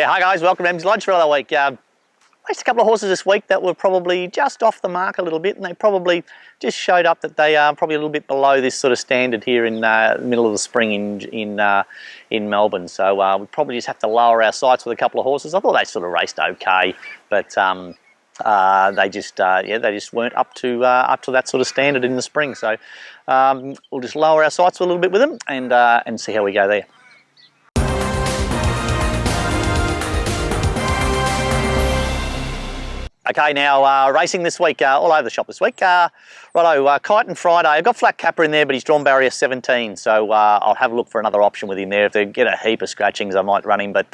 Yeah, hi guys, welcome to Em's Lodge for another week. Raced a couple of horses this week that were probably just off the mark a little bit, and they probably just showed up that they are probably a little bit below this sort of standard here in the middle of the spring in Melbourne. So we probably just have to lower our sights with a couple of horses. I thought they sort of raced okay, but they just weren't up to that sort of standard in the spring. So we'll just lower our sights a little bit with them and see how we go there. Okay, now racing this week, all over the shop this week. Kyneton Friday, I've got Flat Capper in there, but he's drawn barrier 17, so I'll have a look for another option with him there. If they get a heap of scratchings, I might run him, but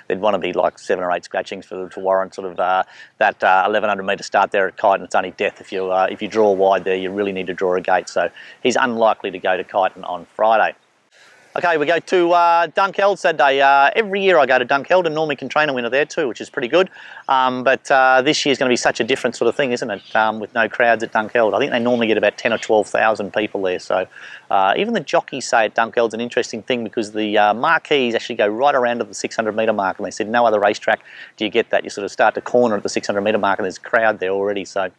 they'd want to be like 7 or 8 scratchings to warrant sort of that 1100 metre start there at Kyneton. It's only death if you draw wide there. You really need to draw a gate, so he's unlikely to go to Kyneton on Friday. Okay, we go to Dunkeld Saturday. Every year I go to Dunkeld and normally can train a winner there too, which is pretty good. But this year's going to be such a different sort of thing, isn't it? With no crowds at Dunkeld. I think they normally get about 10 or 12,000 people there. So even the jockeys say at Dunkeld's an interesting thing because the marquees actually go right around to the 600 metre mark, and they said no other racetrack do you get that. You sort of start to corner at the 600 metre mark and there's a crowd there already. So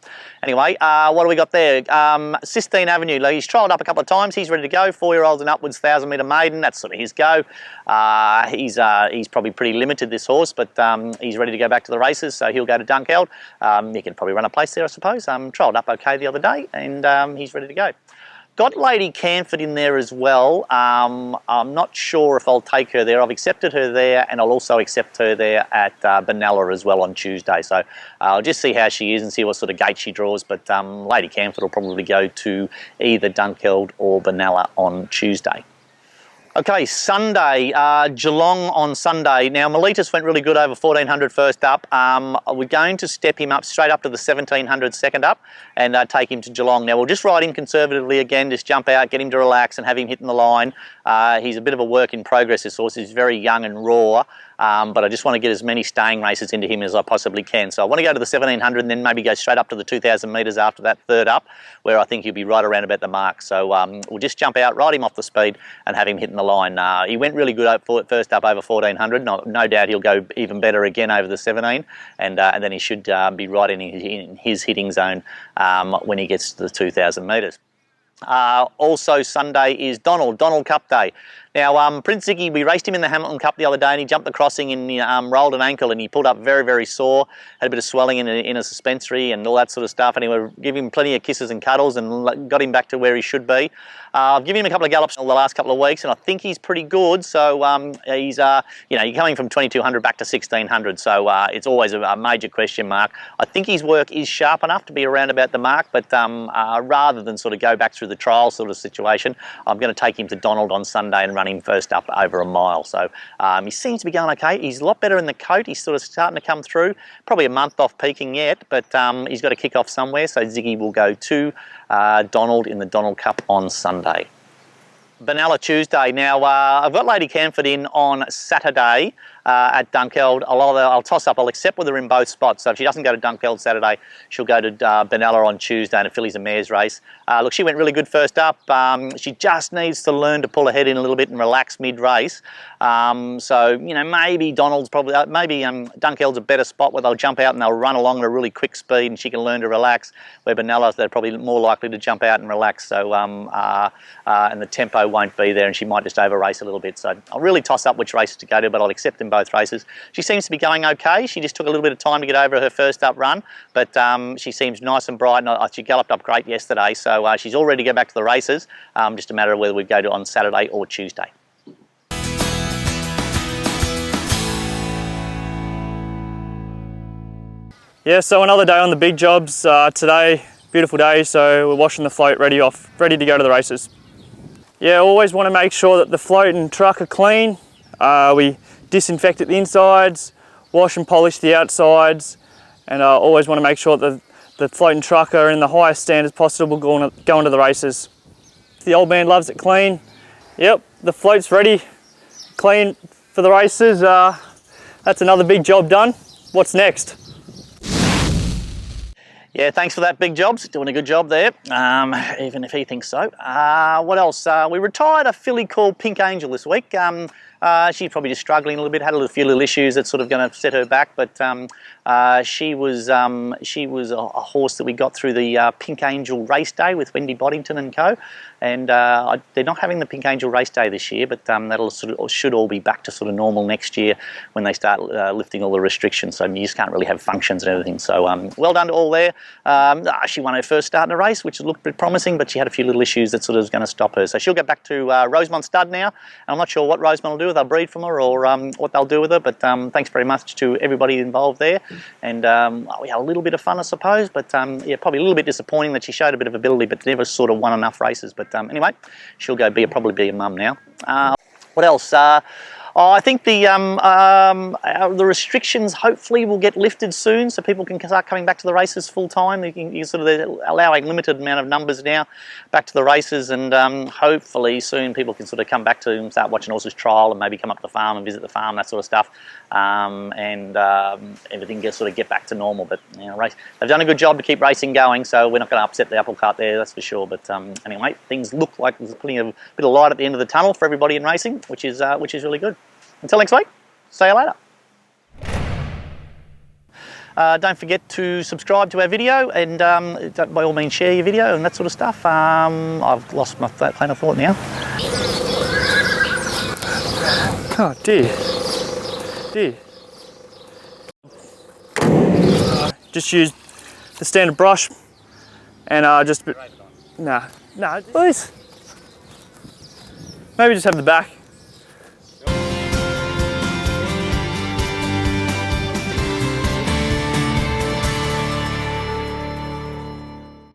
anyway, what do we got there? Sistine Avenue. He's trialled up a couple of times. He's ready to go. 4-year-olds and upwards, 1,000 metre maiden. That's sort of his go. He's probably pretty limited, this horse, but he's ready to go back to the races, so he'll go to Dunkeld. He can probably run a place there, I suppose. Trialled up okay the other day, and he's ready to go. Got Lady Canford in there as well. I'm not sure if I'll take her there. I've accepted her there, and I'll also accept her there at Benalla as well on Tuesday. So I'll just see how she is and see what sort of gate she draws. But Lady Canford will probably go to either Dunkeld or Benalla on Tuesday. Okay, Sunday, Geelong on Sunday. Now, Miletus went really good over 1400 first up. We're going to step him up straight up to the 1700 second up and take him to Geelong. Now, we'll just ride him conservatively again, just jump out, get him to relax and have him hitting the line. He's a bit of a work in progress, this horse. He's very young and raw, but I just want to get as many staying races into him as I possibly can. So I want to go to the 1700 and then maybe go straight up to the 2000 metres after that third up, where I think he'll be right around about the mark. So we'll just jump out, ride him off the speed and have him hitting the line. He went really good first up over 1400. No doubt he'll go even better again over the 17, and then he should be right in his hitting zone when he gets to the 2000 metres. Also Sunday is Donald Cup Day. Now, Prince Ziggy, we raced him in the Hamilton Cup the other day and he jumped the crossing and he rolled an ankle and he pulled up very, very sore, had a bit of swelling in a suspensory and all that sort of stuff, and we gave him plenty of kisses and cuddles and got him back to where he should be. I've given him a couple of gallops in the last couple of weeks and I think he's pretty good, so he's, you're coming from 2200 back to 1600, so it's always a major question mark. I think his work is sharp enough to be around about the mark, but rather than sort of go back through the trial sort of situation, I'm going to take him to Donald on Sunday and run him first up over a mile. So he seems to be going okay. He's a lot better in the coat. He's sort of starting to come through. Probably a month off peaking yet, but he's got to kick off somewhere. So Ziggy will go to Donald in the Donald Cup on Sunday. Benalla Tuesday. Now, I've got Lady Canford in on Saturday at Dunkeld. I'll toss up. I'll accept with her in both spots. So if she doesn't go to Dunkeld Saturday, she'll go to Benalla on Tuesday in a fillies and mares race. Look, she went really good first up. She just needs to learn to pull her head in a little bit and relax mid-race. So, maybe Donald's probably, maybe Dunkeld's a better spot where they'll jump out and they'll run along at a really quick speed and she can learn to relax, where Benalla's, they're probably more likely to jump out and relax. So, and the tempo won't be there and she might just over-race a little bit. So I'll really toss up which races to go to, but I'll accept in both races. She seems to be going okay. She just took a little bit of time to get over her first up run, but she seems nice and bright, and she galloped up great yesterday, so she's all ready to go back to the races. Just a matter of whether we go to on Saturday or Tuesday. Yeah, so another day on the big jobs. Today, beautiful day, so we're washing the float, ready to go to the races. Yeah, always want to make sure that the float and truck are clean. We disinfect at the insides, wash and polish the outsides, and always want to make sure that the float and truck are in the highest standards possible going to the races. The old man loves it clean. Yep, the float's ready, clean for the races. That's another big job done. What's next? Yeah, thanks for that, Big Jobs. Doing a good job there, even if he thinks so. What else? We retired a filly called Pink Angel this week. She's probably just struggling a little bit, had a few little issues that's sort of going to set her back, but she was a horse that we got through the Pink Angel race day with Wendy Boddington and co. And they're not having the Pink Angel race day this year, but that'll should all be back to sort of normal next year when they start lifting all the restrictions. So you just can't really have functions and everything. So well done to all there. She won her first start in a race, which looked pretty promising, but she had a few little issues that sort of was going to stop her. So she'll get back to Rosemont Stud now. And I'm not sure what Rosemont will do. They'll breed from her or what they'll do with her. But thanks very much to everybody involved there. And we had a little bit of fun, I suppose. But yeah, probably a little bit disappointing that she showed a bit of ability, but never sort of won enough races. But anyway, she'll go probably be a mum now. What else? I think the restrictions hopefully will get lifted soon, so people can start coming back to the races full time. You sort of allowing limited amount of numbers now back to the races, and hopefully soon people can sort of come back to and start watching horses trial and maybe come up to the farm and visit the farm, that sort of stuff, and everything sort of get back to normal. But you know, they've done a good job to keep racing going, so we're not going to upset the apple cart there, that's for sure. But anyway, things look like there's putting a bit of light at the end of the tunnel for everybody in racing, which is really good. Until next week, see you later. Don't forget to subscribe to our video, and by all means share your video and that sort of stuff. I've lost my train of thought now. Oh dear. Just use the standard brush and please. Maybe just have the back